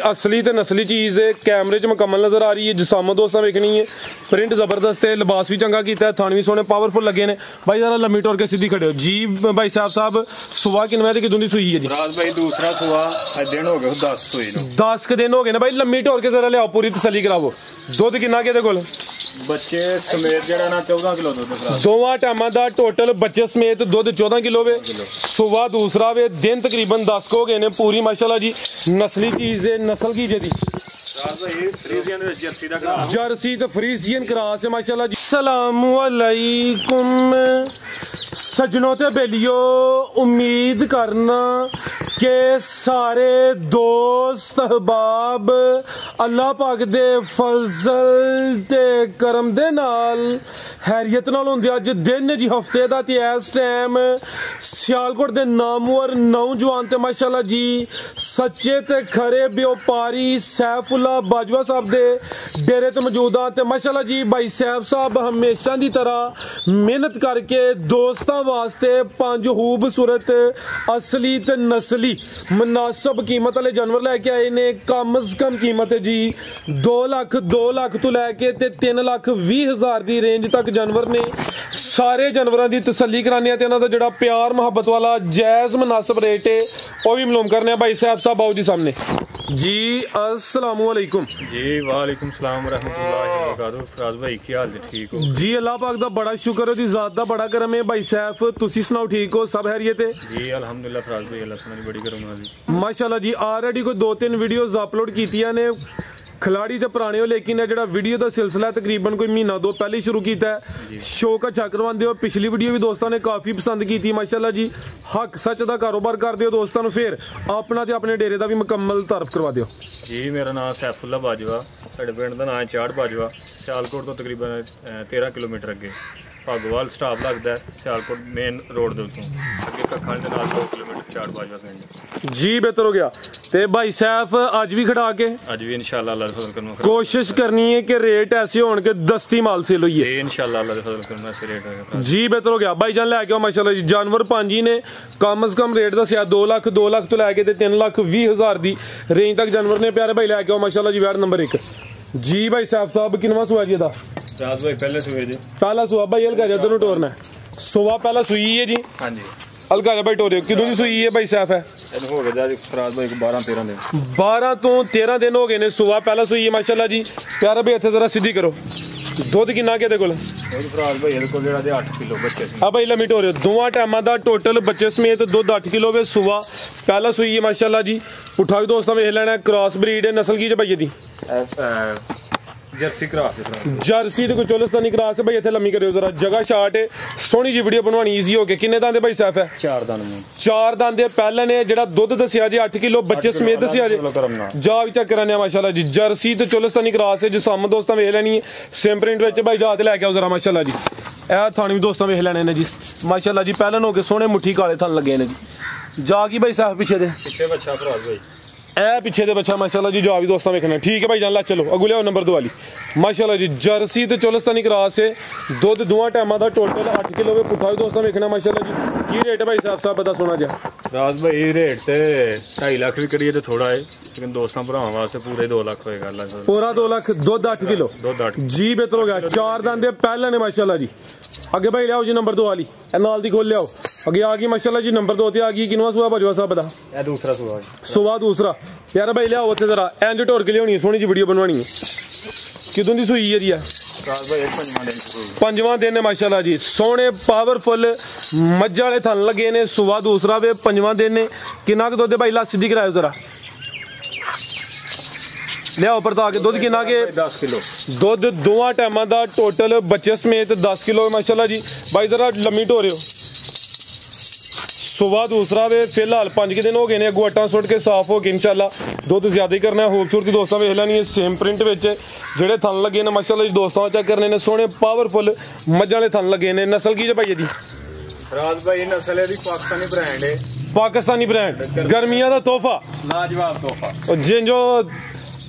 असली ते नस्ली चीज़ है, कैमरे च मुकम्मल नज़र आ रही है। जिसाम दोस्तां वेखनी है, प्रिंट जबरदस्त है, लिबास भी चंगा किया है, थान भी सोने पावरफुल लगे ने। भाई जरा लम्मी टोर के सीधी खड़े हो जी। भाई साहब सुबह किन्ने ते किदों दी सूई है जी? रात भाई दूसरा सुबह दिन हो गए 10 सूई नु 10 के दिन हो गए ना। भाई लम्मी टोर के जरा लियाओ, पूरी तसल्ली करावो। दुध किन्ना के कोल? बच्चे समेत जड़ा ना 14 किलो दुध। दोवां टाइमां दा टोटल बच्चे समेत दुध 14 किलो वे। सुबह दूसरा वे, दिन तकरीबन 10 को हो गए ने। पूरी माशाल्लाह जी नस्ली चीज़ है। नस्ल की जी जर्सी तो फ्रीजियन क्रॉस है माशाल्लाह जी। अस्सलामु अलैकुम सजनों ते बेलियो, उम्मीद करना के सारे दोस्त अहबाब अल्लाह पाक दे फजल ते करम दे नाल हैरियत नाल होंदे। अज दिन जी हफ्ते दा ते इस टाइम सियालकोट दे नामवर नौजवान ते माशाल्लाह जी सच्चे ते खरे व्यापारी सैफुल्ला बाजवा साहब दे डेरे ते मौजूद आ। ते माशाल्लाह जी भाई सैफ साहब हमेशा दी तरह मेहनत करके दोस्तां वास्ते 5 खूबसूरत असली ते नस्ली मुनासिब कीमत वाले जानवर लैके आए ने। कम अज कम कीमत है जी 2 लाख तो लैके 3,20,000 दी रेंज तक जानवर ने। सारे जानवरों की तसल्ली कराने ते इन्हां दा जिहड़ा प्यार मुहब्बत वाला जायज़ मुनासिब रेट है वह भी मालूम करने। भाई साहब साहब आओ जी सामने जी। अस्सलामु अलैकुम जी। वालेकुम सलाम रहमतुल्लाहि व बरकातहू। फराज भाई की हाल है? ठीक हो जी? अल्लाह पाक दा बड़ा शुक्र है, ज़ात दा बड़ा करम है। भाई सैफ तुसी सुनाओ, ठीक हो? सब हैरियत है जी? अल्हम्दुलिल्लाह फराज भाई अल्लाह सुनानी बड़ी करम नाल माशाल्लाह जी। ऑलरेडी कोई 2-3 वीडियोज़ अपलोड कीतियां ने खिलाड़ी तो पुराने हो, लेकिन जो वीडियो का सिलसिला तकरीबन कोई महीना 2 पहले शुरू किया है। शौक अच्छा करवाते हो। पिछली वीडियो भी दोस्तों ने काफ़ी पसंद की थी माशाल्लाह जी। हक सच का कारोबार करते हो दोस्तों, फिर अपना तो अपने डेरे का भी मुकम्मल तारफ करवा दो जी। मेरा नाम सैफुल्ला बाजवा, साढ़े पिंड का नाम है चाड़ बाजवा। सियालकोट तो तकरीबन 13 किलोमीटर अगे भागोवाल स्टाप लगता है। सियालकोट मेन रोड के उत्तों अगे कखां दे नाल 2 किलोमीटर चाड़ बाजवा पिंड जी। बेहतर हो गया। ते भाई सैफ अज भी खड़ा के अज भी इंशाल्लाह अल्लाह दे फजल करना कोशिश करनी है कि रेट ऐसे होने के दस्ती माल सेल होई है इंशाल्लाह अल्लाह दे फजल करना ऐसे रेट होगा जी। बेहतर हो गया। भाई जान लैके आओ माशाल्लाह जी। जानवर 5 ही ने। कम से कम रेट दसिया 2 लाख तो लैके 3,20,000 दी रेंज तक जानवर ने। प्यारे भाई लैके आओ माशाल्लाह जी। वैड नंबर 1 जी। भाई साहब साहब किनवा सुआ जी दा? रात भाई पहले सुए जी। पहला सुआ भाई हल्का जा दोनों टोरना है। सुआ पहला सुई है जी। हां जी हल्का जा भाई टोरियो किदों दी सुई है भाई साहब? है हो गया जी फराज भाई 12-13 दिन 12 तो 13 दिन हो गए ने। सुआ पहला सुई है माशाल्लाह जी। प्यारा भाई इत्थे जरा सीधी करो। दुध किन्ना के दे कोल? फराज भाई इहदे कोल जेड़ा 8 किलो बच्चे आ भाई लम्मी टोरियो दोवां टाइमां दा टोटल बच्चे समेत दुध 8 किलो वे। सुआ पहला सुई है माशाल्लाह जी। उठा भी दोस्तों वेख लेना। क्रॉस ब्रीड है। नस्ल की जे भाई दी? जर्सी क्रॉस है। जर्सी तो कोई चोलिस्तानी क्रॉस है भाई। इत्थे लम्मी करियो जरा, जगह शार्ट है, सोहनी जी वीडियो बनवानी ईजी हो के। किन्ने दांदे भाई साहब है? 4 दांदे 4 दांदे। पहले ने जेड़ा दुध दसिया जी 8 किलो बच्चे समेत दसिया जी। जा भी चेक कराने माशाल्लाह जी। जर्सी तो चोलिस्तानी क्रॉस है। जिसाम दोस्तों वेख लेनी है। सेम प्रिंट विच भाई जा ते लैके आओ जरा माशाल्लाह जी। ए थान भी दोस्तों वेख लेने ने जी माशाल्लाह जी। पहले हो के सोहने मुट्ठी काले थान लगे ने जी। जा की भाई साहब पीछे दे पीछे बच्चा फराज भाई ए पीछे दे बच्चा माशाल्लाह जी। जा भी दोस्तों वेखना ठीक है भाई जान ला। चलो अगू लियाओ नंबर 2 वाली माशाल्लाह जी। जर्सी तो चोलिस्तानी क्रॉस है। दुध दोवां टाइमां दा टोटल 8 किलो वे। पुठा भी दोस्तों वेखना माशाल्लाह जी। की रेट है भाई साहब साहब बता सोना जा? राज भाई रेट ते 2.5 लाख भी करिए तो थोड़ा है, लेकिन दोस्तों भरावां वास्ते पूरे 2 लाख होएगा अल्लाह पूरा 2 लाख। दुध 8 किलो दुध 8 जी। बेहतर हो गया। 4 दांदे पहले ने माशाल्लाह जी। अगे भाई लियाओ जी नंबर 2 वाली नाल दी खोल लियाओ। अगे आ गई माशाल्लाह जी नंबर 2 ते आ गई। किनवा सुआ बजवा साहब बता? ए दूसरा सुआ सुआ दूसरा। यार भाई लियाओ उत्थे जरा इंज टोर के लियानी सोहनी जी वीडियो बनवानी है। किदों दी सुई है जी? राज भाई 5वां दिन है माशाल्लाह जी। सोहने पावरफुल मज्जा वाले थन लगे ने। सुआ दूसरा वे 5वां दिन है। किन्ना क दुध भाई ला सीधी करायो जरा लियाओ पर ताकि दुध किन्ना के? 10 किलो दुध दोवां टाइमां दा टोटल बच्चे समेत 10 किलो माशाल्लाह जी। भाई जरा लम्मी टोरियो। सुबह दूसरा वे फिलहाल 5 के दिन हो गए ने। अगू अट्टा सुट के साफ हो के इंशाल्लाह दुध ज्यादा ही करना है। खूबसूरती दोस्तों वेख लैनी है। सेम प्रिंट विच जेड़े थन लगे ने माशाल्लाह जी। दोस्तों चेक करने ने सोहने पावरफुल मज्जां वाले थन लगे ने। नस्ल की जे भाई दी? राज भाई नस्ल है दी पाकिस्तानी ब्रांड है। पाकिस्तानी ब्रांड गर्मियां दा तोहफा लाजवाब तोहफा। जिन जो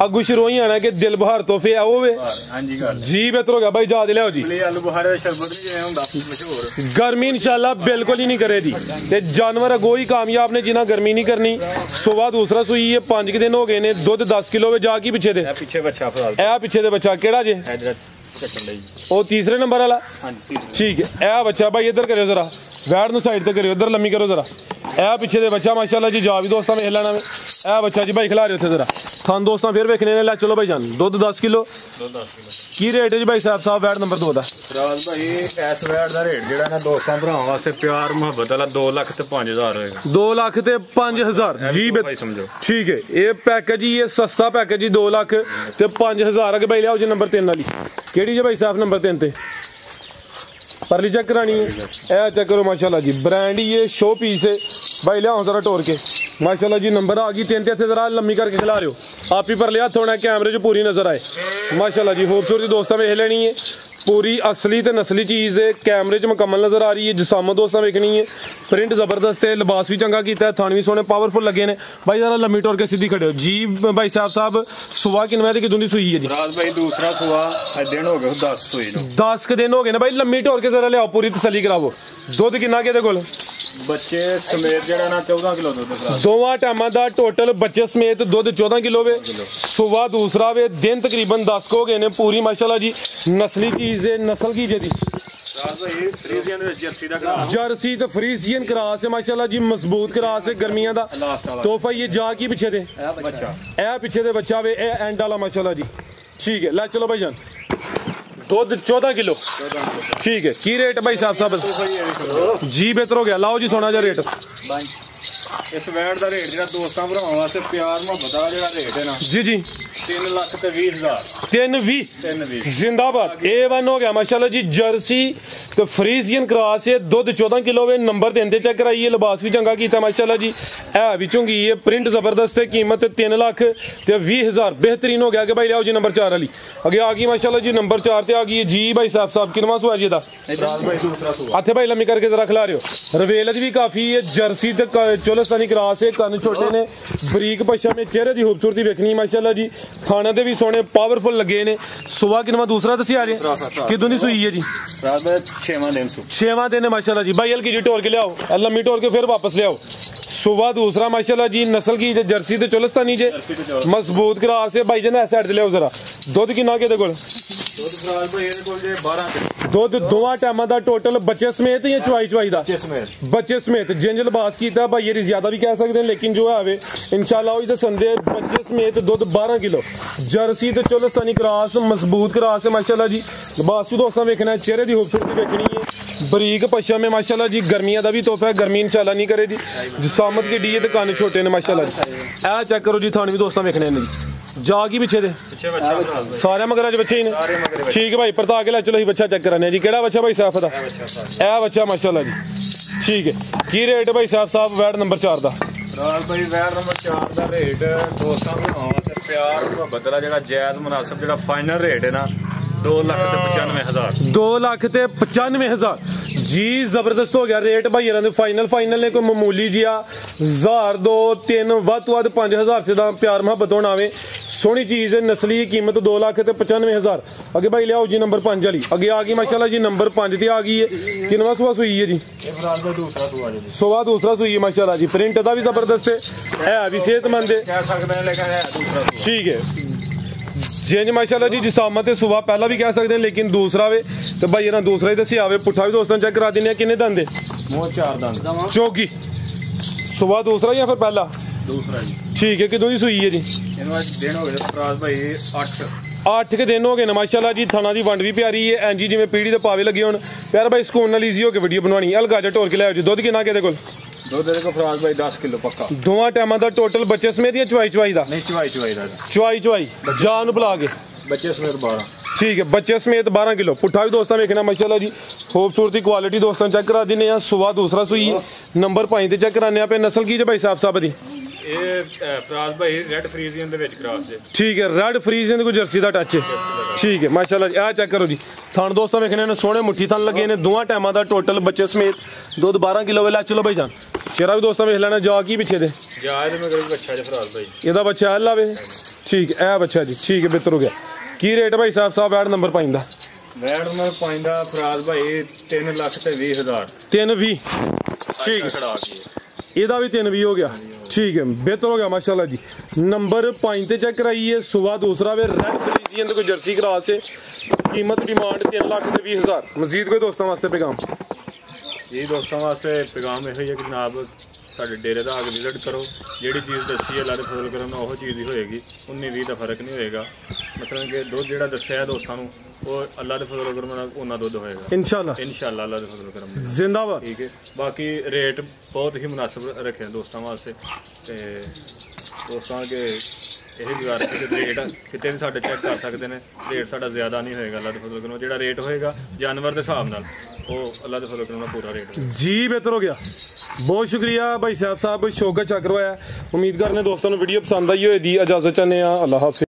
अगू शुरू ही आना कि दिल बहार तोहफे है वो वे हाँ जी गल जी बेहतर हो गया भाई जा लियाओ जी आलू बुखारे दा शरबत नहीं जिवें हुंदा मशहूर गर्मी इंशाल्लाह बिल्कुल ही नहीं करे जी ते जानवर अगो ही कामयाब ने जिन्हें गर्मी नहीं करनी सुबह दूसरा सूई है 5 दिन हो गए ने दुध 10 किलो वे जा की पीछे दे पीछे बच्चा फिलहाल ए पीछे दे बच्चा केड़ा जे ओ तीसरे नंबर वाला ठीक है ए बच्चा भाई इधर करियो जरा वैड नु साइड ते करियो इधर लम्मी करो जरा ए पीछे दे बच्चा माशाल्लाह जी जा भी दोस्तां वेख लेना ए बच्चा जी भाई खिला रहे थे जरा थान दोस्तां फिर वेखने ने लै चलो भाई जान दुध 10 किलो की रेट है जी भाई साहब वैड नंबर 2 दा राज भाई इस वैड दा रेट जेड़ा ना दोस्तां भरावां वास्ते प्यार मुहब्बत वाला 2 लाख ते 5000 होएगा 2 लाख ते 5000 जी भाई समझो ठीक है ये पैकेज ही ये सस्ता पैकेज ही 2 लाख ते 5000 अगे भाई लियाओ जी नंबर 3 वाली केड़ी जी भाई साहब नंबर 3 ते परली चेक करानी है ए चेक करो माशाल्लाह जी ब्रांड ही ये शो पीस है भाई लियाओ जरा टोर के माशाल्लाह जी नंबर आ गई 3 ते जरा लम्मी करके खिला रहे हो आप ही पर लिया थोड़ा कैमरे च पूरी नजर आए माशाल्लाह जी खूबसूरती दोस्तों वेख लेनी है पूरी असली ते नस्ली चीज़ है कैमरे च मुकम्मल नजर आ रही है जिसामत दोस्तों वेखनी है प्रिंट जबरदस्त है लिबास भी चंगा किया है थान भी सोने पावरफुल लगे ने भाई जरा लम्मी टोर के सीधी खड़े हो जी भाई साहब सुबह किन बजे कितनी सुई है जी राज भाई दूसरा सुबह दिन हो गए 10 सुई नो 10 के दिन हो गए ना भाई लम्मी टोर के जरा लियाओ पूरी तसली करावो दुध किन्ना के कोल बच्चे समेत जेड़ा ना 14 किलो दुध दोवां टाइमां दा टोटल बच्चे समेत दुध 14 किलो वे सुबह दूसरा वे दिन तकरीबन 10 को गए ने पूरी माशाल्लाह जी नस्ली चीज है नस्ल की जेदी जर्सी तो फ्रीजियन क्रास है माशाल्लाह जी मजबूत क्रास है गर्मियां दा तोहफा ये जा की पीछे दे ए पीछे दे बच्चा वे ए एंड वाला माशाल्लाह जी ठीक है लै चलो भाई जान दुध 14 किलो ठीक है की रेट भाई साहब जी बेहतर हो गया लाओ जी सोना जा रेट इस वैड दा रेट जेड़ा दोस्तां भरावां वास्ते प्यार मुहब्बत वाला जेड़ा रेट है ना जी जी 3 लाख ते 20,000 320 जिंदाबाद A1 हो गया माशाल्लाह जी जर्सी तो फ्रीजियन क्रास है दुध 14 किलो वे नंबर देंदे चेक कराइए लिबास भी चंगा कीता माशाल्लाह जी है भी चुंगी है प्रिंट जबरदस्त है कीमत 3 लाख ते 20,000 बेहतरीन हो गया कि भाई लियाओ जी नंबर 4 वाली आगे आ गई माशाल्लाह जी नंबर 4 ते आ गई जी भाई साहब किनवा सुआ जी दा हाथे भाई लम्मी करके जरा खिला रहे हो रवेलत भी काफी है जर्सी ते चोलस्तानी क्रास है कन छोटे ने बरीक पशा में चेहरे की खूबसूरती वेखनी माशाल्लाह जी खाने दे भी सोने पावरफुल लगे ने सुबह किनवा दूसरा दसिया जे किदों दी सूई है जी रात 6वां दिन है माशाल्लाह जी भाई हल्की जी टोर के लियाओ लम्मी टोर के फिर वापस लियाओ सुबह दूसरा माशाल्लाह जी नस्ल की जर्सी ते चोलस्तानी जे मजबूत क्रास है भाई जन ऐ साइड ते लियाओ जरा दुध किन्ना के दे कोल दुध दोवां टाइमां दा टोटल बच्चे समेत या चवाई दा बच्चे समेत जिंज लिबास कीता भाई ये ज्यादा भी कह सकते हैं लेकिन जो है इंशाल्लाह ओही दसंदे बच्चे समेत दुध 12 किलो जर्सी ते चोलस्तानी क्रास मजबूत क्रास है माशाल्लाह जी लिबास भी दोस्तों वेखना है चेहरे की खूबसूरती वेखनी है बरीक पशा में माशाल्लाह जी गर्मियां दा भी तोहफा है गर्मी इंशाल्लाह नहीं करेगी जिसामत की डी है ते कान छोटे ने माशाल्लाह जी ए चेक करो जी थान भी दोस्तों वेखने ने जी जा की पीछे दे सारे मगरा च बच्चे ही ने ठीक है भाई परता के लै चलो बच्चा चेक कराने जी केड़ा बच्चा भाई साहब दा ए बच्चा माशाल्लाह जी ठीक है की रेट भाई साहब वैड नंबर 4 दा भाई वैड नंबर 4 दा रेट दोस्तां भरावां वास्ते प्यार मुहब्बत दा जेड़ा जायज मुनासिब जेड़ा फाइनल रेट है ना 2,95,000 2,95,000 जी जबरदस्त हो गया रेट भाई फाइनल ने कोई मामूली जिया 1000 2 3 वध तो वध 5,000 से प्यार मुहब्बत होना आवे सोहनी चीज है नस्ली कीमत 2,95,000 अगे भाई लियाओ जी नंबर 5 वाली अगे आ गई माशाल्लाह जी नंबर 5 ते आ गई है किनवा सुबह सुई है जी सुबह दूसरा सुई है माशाल्लाह जी प्रिंट दा भी जबरदस्त है भी सेहतमंद है ठीक है चेंज माशाल्लाह जी जिसामत सुबह पहला भी कह सकते हैं लेकिन दूसरा वे तो भाई ना दूसरा ही दसिया आवे पुट्ठा भी दोस्तों चेक करा देने किन्ने दंद 4 दंद चौकी सुबह दूसरा या फिर पहला दूसरा जी ठीक है कितों की सुई है जी दिन हो गए भाई 8 के दिन हो गए ना माशाल्लाह जी थाना की वंड भी प्यारी है एंजी जिवें पीढ़ी के पावे लगे होन प्यार भाई सुकून नाल ईजी होकर वीडियो बनवानी हल्का जा टोर के लाओ जी दुध किन्ना के कोल दुध को फराज भाई 10 किलो पक्का दोवां टाइमां दा टोटल बच्चे समेत या चवाई दा नहीं चवाई जान बुला के बच्चे समेत 12 ठीक है बच्चे समेत 12 किलो पुट्ठा भी दोस्तों वेखना माशाल्लाह जी खूबसूरती क्वालिटी दोस्तों चेक करा देने सुबह दूसरा सुई नंबर 5 ते चेक कराने पे नस्ल की भाई साहब दी रेड फ्रीजियन दे विच क्रॉस है ठीक है रेड फ्रीजियन को जर्सी दा टच है ठीक है माशाल्लाह जी आ चेक करो जी थान दोस्तों वेखने ने सोहने मुट्ठी थान लगे ने दोवां टाइमां दा टोटल बच्चे समेत दुध 12 किलो वाला चलो भाई जान चेहरा भी दोस्तों वेख लेना जा की पीछे दे जा मैं बच्चा फराज भाई एदा बच्चा हल्ला वे ठीक है ए बच्चा जी ठीक है बेहतर हो गया की रेट भाई साहब ऐड नंबर पाइंदा ਵੈਟ ਮੈਂ ਪਾਇੰਦਾ ਫਰਾਜ਼ ਭਾਈ 3,20,000 320 ठीक है ਖੜਾ ਕੇ ਇਹਦਾ ਵੀ 320 ਹੋ ਗਿਆ ठीक है बेहतर हो गया माशाल्लाह जी नंबर 5 ਤੇ ਚੈੱਕ ਕਰਾਈਏ ਸੁਬਾ ਦੂਸਰਾ ਵੇ ਰੈਡ ਫਰੀਜ਼ੀਅਨ ਤੇ ਕੋਈ ਜਰਸੀ ਕਰਾਸ ਹੈ कीमत डिमांड 3,20,000 मजीद कोई दोस्तों वास्ते पैगाम जी दोस्तों वास्ते पैगाम यही है कि जनाब साढ़े डेरे का आगे विजिट करो जी चीज़ दसी है अल्लाह के फजल करम वो चीज़ ही होएगी 19-20 का फर्क नहीं होएगा मतलब कि दुध जो दसिया है दोस्तों वो अल्लाह के फजल करम उन्ना दुध होएगा इंशाल्लाह अल्लाह के फजल करम जिंदाबाद ठीक है बाकी रेट बहुत ही मुनासिब रखे दोस्तों वास्ते दोस्तों के यही गुजारिश है कि रेट कितने भी साढ़े चेक कर सकते हैं रेट साढ़ा ज़्यादा नहीं होएगा अल्लाह के फजल करम जो रेट होएगा जानवर के हिसाब नाल वो अल्लाह के फजल करम पूरा रेट जी बेहतर हो गया बहुत शुक्रिया भाई साहब शौकत चक करवाया उम्मीद करने दोस्तों वीडियो पसंद आई होगी इजाजत चाहते हैं अल्लाह हाफिज़।